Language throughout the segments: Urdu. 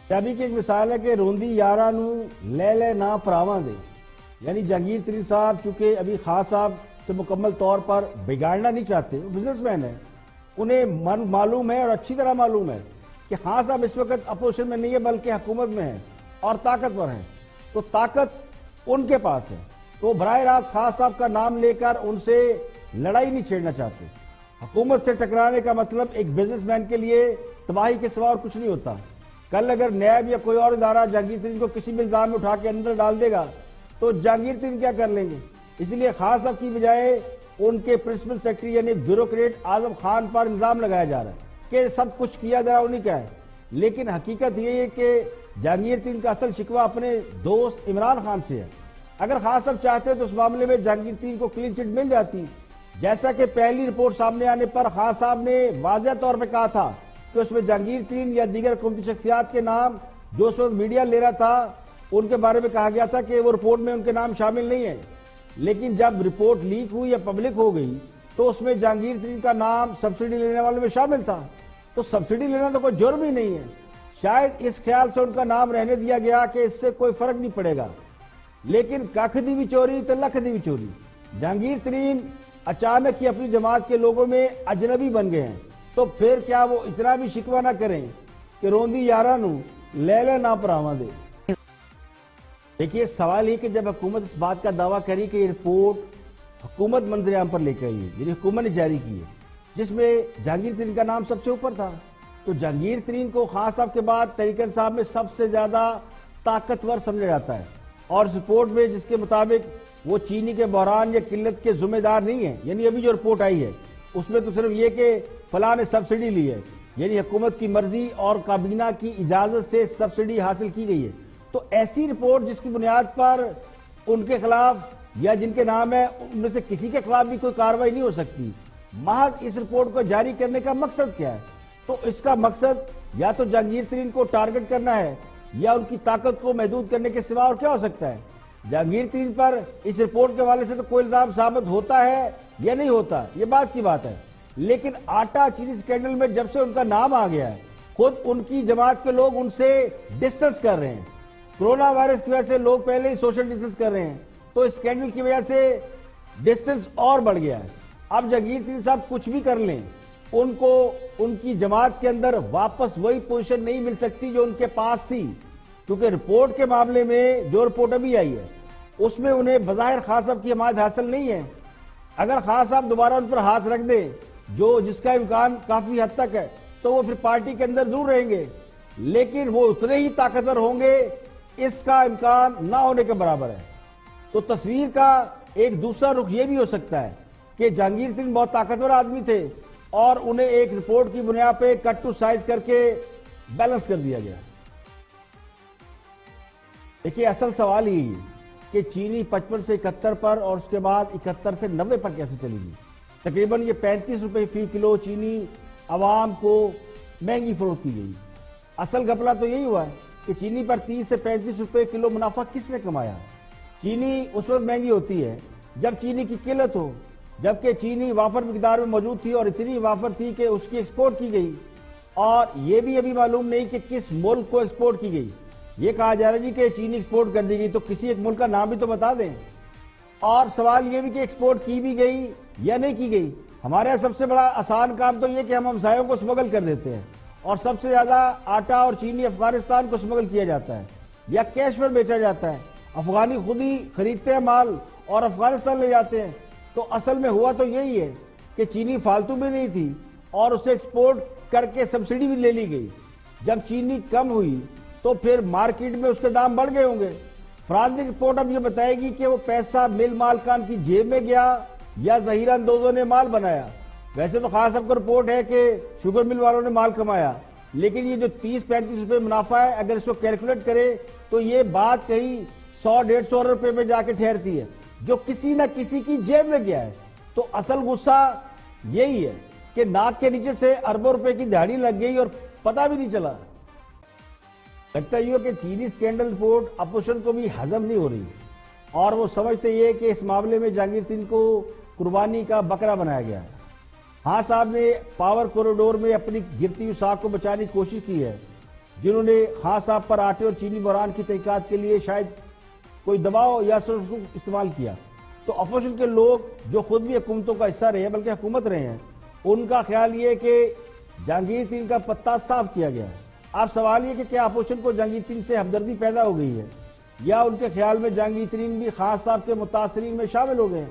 کامیابی کی ایک مثال ہے کہ روندی یارہ نو لے لے نا پراواں دے، یعنی جہانگیر ترین صاحب چونکہ ابھی خان صاحب سے مکمل طور پر بگاڑنا نہیں چاہتے، وہ بزنس مین ہیں، انہیں معلوم ہے اور اچھی طرح معلوم ہے کہ خان صاحب اس وقت اپوزیشن میں نہیں ہے بلکہ حکومت میں ہیں اور طاقتور ہیں، تو طاقت ان کے پاس ہے، تو براہ راست خان صاحب کا نام لے کر ان سے لڑائی نہیں چھیڑنا چاہتے۔ حکومت سے ٹکرانے کا مطلب ایک بزنس مین کے لیے تباہی کے سوا اور کچھ نہیں ہوتا۔ کل اگر نیب یا کوئی اور ادارہ جہانگیر ترین کو کسی بھی الزام میں اٹھا کے اندر ڈال دے گا تو جہانگیر ترین کیا کر لیں گے؟ اس لیے خان صاحب کی بجائے ان کے پرنسپل سیکرٹری یعنی بیوروکریٹ اعظم خان پر الزام لگایا جا رہا ہے کہ سب کچھ کیا جا رہا انہیں کا ہے، لیکن حقیقت یہ ہے کہ جہانگیر ترین کا اصل شکوہ اپنے دوست عمران خان سے ہے۔ اگر خان صاحب چاہتے تو اس معاملے میں جہانگیر ترین کو کلین چٹ مل جاتی، جیسا کہ پہلی رپورٹ سامنے آنے پر خان صاحب نے واضح طور پہ کہا تھا کہ اس میں جہانگیر ترین یا دیگر حکومتی شخصیات کے نام جو اس وقت میڈیا لے رہا تھا ان کے بارے میں کہا گیا تھا کہ وہ رپورٹ میں ان کے نام شامل نہیں ہے، لیکن جب رپورٹ لیک ہوئی یا پبلک ہو گئی تو اس میں جہانگیر ترین کا نام سبسڈی لینے والوں میں شامل تھا، تو سبسڈی لینا تو کوئی جرم ہی نہیں ہے، شاید اس خیال سے ان کا نام رہنے دیا گیا کہ اس سے کوئی فرق نہیں پڑے گا، لیکن ککھ دی بھی چوری تو لکھ دی بھی چوری۔ جہانگیر ترین اچانک ہی اپنی جماعت کے لوگوں میں اجنبی بن گئے ہیں، تو پھر کیا وہ اتنا بھی شکوہ نہ کریں کہ روندی یارہ نو لے لے نا پراواں دے؟ دیکھیے سوال یہ کہ جب حکومت اس بات کا دعویٰ کری کہ یہ رپورٹ حکومت منظر عام پر لے کے آئی ہے، یعنی حکومت نے جاری کی ہے، جس میں جہانگیر ترین کا نام سب سے اوپر تھا، تو جہانگیر ترین کو خان صاحب کے بعد تحریک صاحب میں سب سے زیادہ طاقتور سمجھا جاتا ہے، اور اس رپورٹ میں جس کے مطابق وہ چینی کے بحران یا قلت کے ذمہ دار نہیں ہیں، یعنی ابھی جو رپورٹ آئی ہے اس میں تو صرف یہ کہ فلاں نے سبسڈی لی ہے، یعنی حکومت کی مرضی اور کابینہ کی اجازت سے سبسڈی حاصل کی گئی ہے، تو ایسی رپورٹ جس کی بنیاد پر ان کے خلاف یا جن کے نام ہے ان میں سے کسی کے خلاف بھی کوئی کارروائی نہیں ہو سکتی۔ محض اس رپورٹ کو جاری کرنے کا مقصد کیا ہے؟ تو اس کا مقصد یا تو جہانگیر ترین کو ٹارگٹ کرنا ہے یا ان کی طاقت کو محدود کرنے کے سوا اور کیا ہو سکتا ہے؟ جہانگیر ترین پر اس رپورٹ کے حوالے سے تو کوئی الزام ثابت ہوتا ہے یا نہیں ہوتا، یہ بات کی بات ہے، لیکن آٹا چینی سکینڈل میں جب سے ان کا نام آ گیا ہے خود ان کی جماعت کے لوگ ان سے ڈسٹنس کر رہے ہیں، کرونا وائرس کی وجہ سے لوگ پہلے ہی سوشل ڈسٹنس کر رہے ہیں، تو اس سکینڈل کی وجہ سے ڈسٹنس اور بڑھ گیا ہے۔ اب جہانگیر ترین صاحب کچھ بھی کر لیں ان کو ان کی جماعت کے اندر واپس وہی پوزیشن نہیں مل سکتی جو ان کے پاس تھی، کیونکہ رپورٹ کے معاملے میں جو رپورٹ ابھی آئی ہے اس میں انہیں بظاہر خان صاحب کی حمایت حاصل نہیں ہے۔ اگر خان صاحب دوبارہ ان پر ہاتھ رکھ دیں جس کا امکان کافی حد تک ہے تو وہ پھر پارٹی کے اندر ضرور رہیں گے، لیکن وہ اتنے ہی طاقتور ہوں گے اس کا امکان نہ ہونے کے برابر ہے۔ تو تصویر کا ایک دوسرا رخ یہ بھی ہو سکتا ہے کہ جہانگیر ترین بہت طاقتور آدمی تھے اور انہیں ایک رپورٹ کی بنیاد پہ کٹ ٹو سائز کر کے بیلنس کر دیا گیا۔ دیکھیے اصل سوال یہی ہے کہ چینی 55 سے 71 پر اور اس کے بعد 71 سے 90 پر کیسے چلی گئی؟ تقریباً یہ 35 روپے فی کلو چینی عوام کو مہنگی فروخت کی گئی۔ اصل گھپلہ تو یہی ہوا ہے کہ چینی پر 30 سے 35 روپے کلو منافع کس نے کمایا؟ چینی اس وقت مہنگی ہوتی ہے جب چینی کی قلت ہو، جبکہ چینی وافر مقدار میں موجود تھی اور اتنی وافر تھی کہ اس کی ایکسپورٹ کی گئی، اور یہ بھی ابھی معلوم نہیں کہ کس ملک کو ایکسپورٹ کی گئی۔ یہ کہا جا رہا ہے کہ چینی ایکسپورٹ کر دی گئی، تو کسی ایک ملک کا نام بھی تو بتا دیں، اور سوال یہ بھی کہ ایکسپورٹ کی بھی گئی یا نہیں کی گئی۔ ہمارے یہاں سب سے بڑا آسان کام تو یہ کہ ہم ہمسایوں کو اسمگل کر دیتے ہیں، اور سب سے زیادہ آٹا اور چینی افغانستان کو اسمگل کیا جاتا ہے یا کیش پر بیچا جاتا ہے، افغانی خود ہی خریدتے ہیں مال اور افغانستان لے جاتے ہیں۔ تو اصل میں ہوا تو یہی ہے کہ چینی فالتو بھی نہیں تھی اور اسے ایکسپورٹ کر کے سبسڈی بھی لے لی گئی۔ جب چینی کم ہوئی تو پھر مارکیٹ میں اس کے دام بڑھ گئے ہوں گے۔ فرانسیسی رپورٹ اب یہ بتائے گی کہ وہ پیسہ مل مالکان کی جیب میں گیا یا ذخیرہ اندوزوں نے مال بنایا۔ ویسے تو خان صاحب کو رپورٹ ہے کہ شوگر مل والوں نے مال کمایا، لیکن یہ جو 30-35 روپے منافع ہے اگر اس کو کیلکولیٹ کرے تو یہ بات کہیں 100-150 روپے میں جا کے ٹھہرتی ہے جو کسی نہ کسی کی جیب میں گیا ہے۔ تو اصل غصہ یہی ہے کہ ناک کے نیچے سے اربوں روپے کی دہاڑی لگ گئی اور پتہ بھی نہیں چلا۔ لگتا یہ کہ چینی سکینڈل رپورٹ اپوزیشن کو بھی ہضم نہیں ہو رہی اور وہ سمجھتے یہ کہ اس معاملے میں جہانگیر ترین کو قربانی کا بکرا بنایا گیا ہے۔ ہاں صاحب نے پاور کوریڈور میں اپنی گرتی ہوئی ساکھ کو بچانے کی کوشش کی ہے، جنہوں نے خان صاحب پر آٹے اور چینی بحران کی تحقیقات کے لیے شاید کوئی دباؤ یا استعمال کیا، تو اپوزیشن کے لوگ جو خود بھی حکومتوں کا حصہ رہے ہیں بلکہ حکومت رہے ہیں، ان کا خیال یہ کہ جہانگیر ترین کا پتہ صاف کیا گیا ہے۔ اب سوال یہ کہ کیا اپوزیشن کو جہانگیر ترین سے ہمدردی پیدا ہو گئی ہے، یا ان کے خیال میں جہانگیر ترین بھی خان صاحب کے متاثرین میں شامل ہو گئے ہیں؟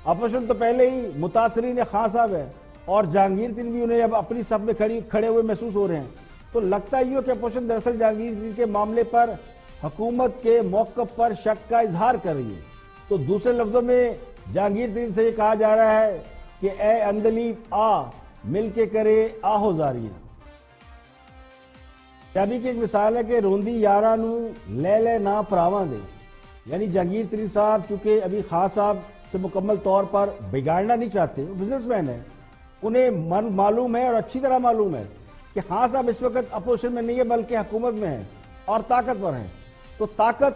اپوزیشن تو پہلے ہی متاثرین خان صاحب ہے، اور جہانگیر ترین بھی انہیں اب اپنی صف میں کھڑے ہوئے محسوس ہو رہے ہیں۔ تو لگتا ہی ہو کہ اپوزیشن دراصل جہانگیر ترین کے معاملے پر حکومت کے موقف پر شک کا اظہار کر رہی ہے۔ تو دوسرے لفظوں میں جہانگیر ترین سے یہ کہا جا رہا ہے کہ اے اندلیب آ، مل کے کرے آہو زاریاں۔ ابھی کی ایک مثال ہے کہ روندی یاراں نو لے لے نہ پراواں دے، یعنی جہانگیر ترین صاحب چونکہ ابھی خان صاحب سے مکمل طور پر بگاڑنا نہیں چاہتے، وہ بزنس مین ہیں، انہیں معلوم ہے اور اچھی طرح معلوم ہے کہ خان صاحب اس وقت اپوزیشن میں نہیں ہے بلکہ حکومت میں ہیں اور طاقتور ہیں، تو طاقت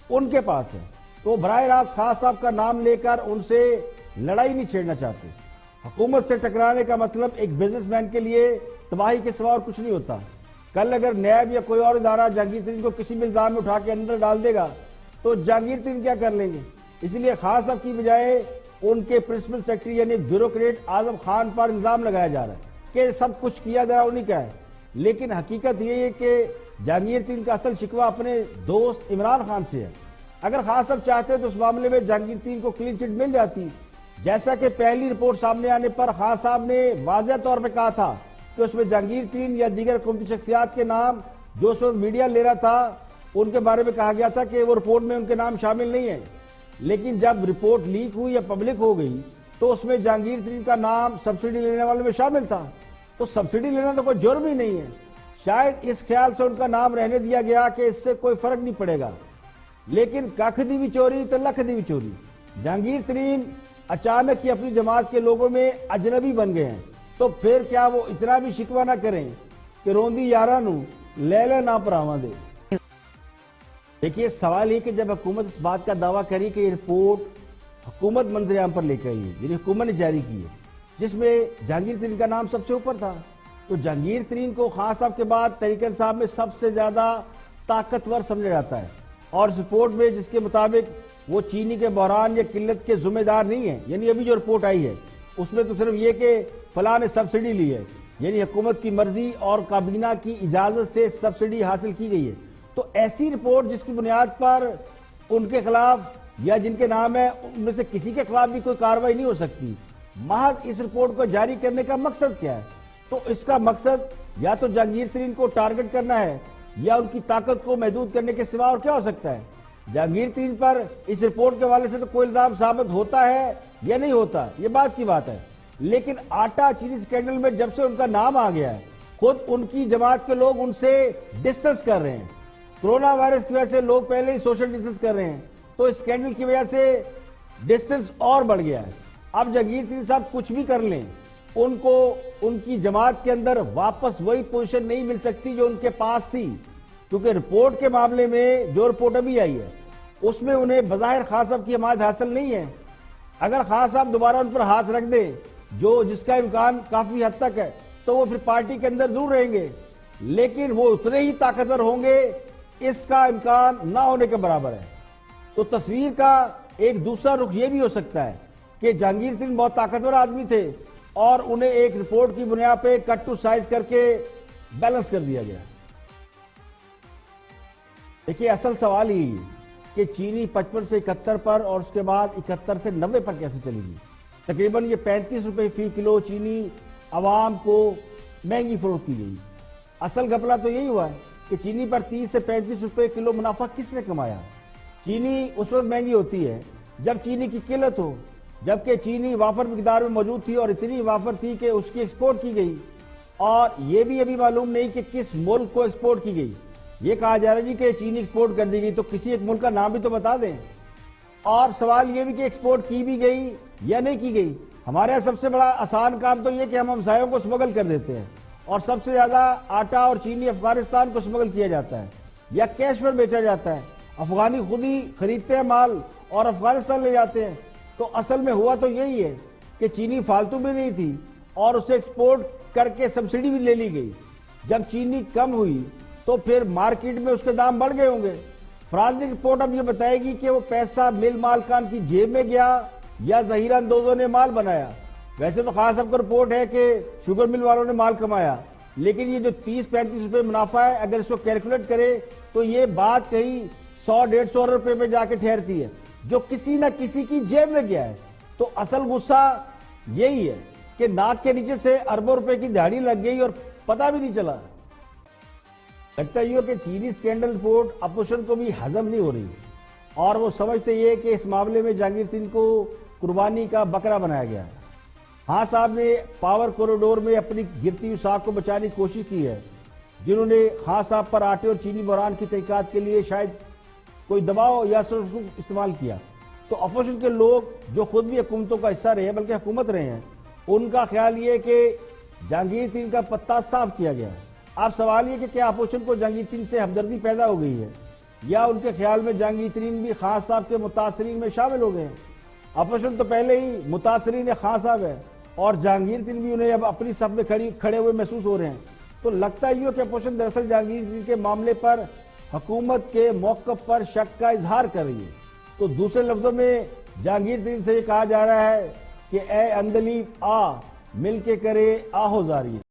ان کے پاس ہے، تو براہ راست خان صاحب کا نام لے کر ان سے لڑائی نہیں چھیڑنا چاہتے۔ حکومت سے ٹکرانے کا مطلب ایک بزنس مین کے لیے تباہی کے سوا اور کچھ نہیں ہوتا۔ کل اگر نیب یا کوئی اور ادارہ جہانگیر ترین کو کسی بھی الزام میں اٹھا کے اندر ڈال دے گا تو جہانگیر ترین کیا کر لیں گے؟ اس لیے خان صاحب کی بجائے ان کے پرنسپل سیکرٹری یعنی بیوروکریٹ اعظم خان پر الزام لگایا جا رہا ہے کہ سب کچھ کیا جا رہا انہیں کا ہے، لیکن حقیقت یہ ہے کہ جہانگیر ترین کا اصل شکوہ اپنے دوست عمران خان سے ہے۔ اگر خان صاحب چاہتے تو اس معاملے میں جہانگیر ترین کو کلین چٹ مل جاتی، جیسا کہ پہلی رپورٹ سامنے آنے پر خان صاحب نے واضح طور پہ کہا تھا کہ اس میں جہانگیر ترین یا دیگر حکومتی شخصیات کے نام جو اس وقت میڈیا لے رہا تھا ان کے بارے میں کہا گیا تھا کہ وہ رپورٹ میں ان کے نام شامل نہیں ہے، لیکن جب رپورٹ لیک ہوئی یا پبلک ہو گئی تو اس میں جہانگیر ترین کا نام سبسڈی لینے والے میں شامل تھا۔ تو سبسڈی لینا تو کوئی جرم ہی نہیں ہے، شاید اس خیال سے ان کا نام رہنے دیا گیا کہ اس سے کوئی فرق نہیں پڑے گا، لیکن ککھ دی بھی چوری تو لکھ دی بھی چوری۔ جہانگیر ترین اچانک ہی اپنی جماعت کے لوگوں میں اجنبی بن گئے ہیں، تو پھر کیا وہ اتنا بھی شکوہ نہ کریں کہ روندی یاراں نو لے لے نہ پراواں دے؟ دیکھیے سوال یہ کہ جب حکومت اس بات کا دعویٰ کری کہ یہ رپورٹ حکومت منظر عام پر لے کے آئی ہے، یعنی حکومت نے جاری کی ہے، جس میں جہانگیر ترین کا نام سب سے اوپر تھا، تو جہانگیر ترین کو خان صاحب کے بعد تحریک انصاف میں سب سے زیادہ طاقتور سمجھا جاتا ہے، اور اس رپورٹ میں جس کے مطابق وہ چینی کے بحران یا قلت کے ذمہ دار نہیں ہیں، یعنی ابھی جو رپورٹ آئی ہے اس میں تو صرف یہ کہ فلاں نے سبسڈی لی ہے، یعنی حکومت کی مرضی اور کابینہ کی اجازت سے سبسڈی حاصل کی گئی ہے، تو ایسی رپورٹ جس کی بنیاد پر ان کے خلاف یا جن کے نام ہے ان میں سے کسی کے خلاف بھی کوئی کارروائی نہیں ہو سکتی۔ محض اس رپورٹ کو جاری کرنے کا مقصد کیا ہے؟ تو اس کا مقصد یا تو جہانگیر ترین کو ٹارگٹ کرنا ہے یا ان کی طاقت کو محدود کرنے کے سوا اور کیا ہو سکتا ہے؟ جہانگیر ترین پر اس رپورٹ کے حوالے سے تو کوئی الزام ثابت ہوتا ہے یا نہیں ہوتا، یہ بات کی بات ہے، لیکن آٹا چینی سکینڈل میں جب سے ان کا نام آ گیا ہے خود ان کی جماعت کے لوگ ان سے ڈسٹنس کر رہے ہیں۔ کرونا وائرس کی وجہ سے لوگ پہلے ہی سوشل ڈسٹنس کر رہے ہیں، تو اس سکینڈل کی وجہ سے ڈسٹنس اور بڑھ گیا ہے۔ اب جہانگیر ترین صاحب کچھ بھی کر لیں ان کو ان کی جماعت کے اندر واپس وہی پوزیشن نہیں مل سکتی جو ان کے پاس تھی، کیونکہ رپورٹ کے معاملے میں جو رپورٹ ابھی آئی ہے اس میں انہیں بظاہر خان صاحب کی حمایت حاصل نہیں ہے۔ اگر خان صاحب دوبارہ ان پر ہاتھ رکھ دیں جس کا امکان کافی حد تک ہے تو وہ پھر پارٹی کے اندر ضرور رہیں گے، لیکن وہ اتنے ہی طاقتور ہوں گے اس کا امکان نہ ہونے کے برابر ہے۔ تو تصویر کا ایک دوسرا رخ یہ بھی ہو سکتا ہے کہ جہانگیر ترین بہت طاقتور آدمی تھے اور انہیں ایک رپورٹ کی بنیاد پہ کٹ ٹو سائز کر کے بیلنس کر دیا گیا۔ دیکھیے اصل سوال ہی کہ چینی 55 سے 71 پر اور اس کے بعد 71 سے 90 پر کیسے چلی گئی؟ تقریباً یہ 35 روپے فی کلو چینی عوام کو مہنگی فروخت کی گئی۔ اصل گھپلہ تو یہی ہوا ہے کہ چینی پر 30 سے 35 روپے کلو منافع کس نے کمایا؟ چینی اس وقت مہنگی ہوتی ہے جب چینی کی قلت ہو، جبکہ چینی وافر مقدار میں موجود تھی اور اتنی وافر تھی کہ اس کی ایکسپورٹ کی گئی، اور یہ بھی ابھی معلوم نہیں کہ کس ملک کو ایکسپورٹ کی گئی۔ یہ کہا جا رہا ہے کہ چینی ایکسپورٹ کر دی گئی، تو کسی ایک ملک کا نام بھی تو بتا دیں۔ اور سوال یہ بھی کہ ایکسپورٹ کی بھی گئی یا نہیں کی گئی۔ ہمارے یہاں سب سے بڑا آسان کام تو یہ کہ ہم ہمسایوں کو اسمگل کر دیتے ہیں، اور سب سے زیادہ آٹا اور چینی افغانستان کو اسمگل کیا جاتا ہے یا کیش پر بیچا جاتا ہے۔ افغانی خود ہی خریدتے ہیں مال اور افغانستان لے جاتے ہیں۔ تو اصل میں ہوا تو یہی ہے کہ چینی فالتو بھی نہیں تھی اور اسے ایکسپورٹ کر کے سبسڈی بھی لے لی گئی۔ جب چینی کم ہوئی تو پھر مارکیٹ میں اس کے دام بڑھ گئے ہوں گے۔ فرانسک رپورٹ اب یہ بتائے گی کہ وہ پیسہ مل مالکان کی جیب میں گیا یا ذخیرہ اندوزوں نے مال بنایا۔ ویسے تو خاص صاحب کا رپورٹ ہے کہ شوگر مل والوں نے مال کمایا، لیکن یہ جو 30-35 روپے منافع ہے، اگر اس کو کیلکولیٹ کرے تو یہ بات کہیں 100-150 روپے پہ جا کے ٹھہرتی ہے، جو کسی نہ کسی کی جیب میں گیا ہے۔ تو اصل غصہ یہی ہے کہ ناک کے نیچے سے اربوں روپے کی دہاڑی لگ گئی اور پتہ بھی نہیں چلا۔ لگتا یہ کہ چینی سکینڈل رپورٹ اپوزیشن کو بھی ہضم نہیں ہو رہی، اور وہ سمجھتے یہ کہ اس معاملے میں جہانگیر ترین کو قربانی کا بکرا بنایا گیا ہے۔ ہاں صاحب نے پاور کوریڈور میں اپنی گرتی ہوئی ساکھ کو بچانے کی کوشش کی ہے۔ جنہوں نے خان صاحب پر آٹے اور چینی بحران کی تحقیقات کے لیے شاید کوئی دباؤ یا سرسوخ استعمال کیا، تو اپوزیشن کے لوگ جو خود بھی حکومتوں کا حصہ رہے ہیں بلکہ حکومت رہے ہیں، ان کا خیال یہ ہے کہ جہانگیر ترین کا پتہ صاف کیا گیا ہے۔ اب سوال یہ کہ کیا اپوزیشن کو جہانگیر ترین سے ہمدردی پیدا ہو گئی ہے، یا ان کے خیال میں جہانگیر ترین بھی خان صاحب کے متاثرین میں شامل ہو گئے ہیں۔ اپوزیشن تو پہلے ہی متاثرین خان صاحب ہے، اور جہانگیر ترین بھی انہیں اب اپنی صف میں کھڑے ہوئے محسوس ہو رہے ہیں۔ تو لگتا ہی ہو کہ اپوزیشن دراصل جہانگیر ترین کے معاملے پر حکومت کے موقف پر شک کا اظہار کر رہی ہے۔ تو دوسرے لفظوں میں جہانگیر ترین سے یہ کہا جا رہا ہے کہ اے اندلیب آ، مل کے کرے آہوزاری۔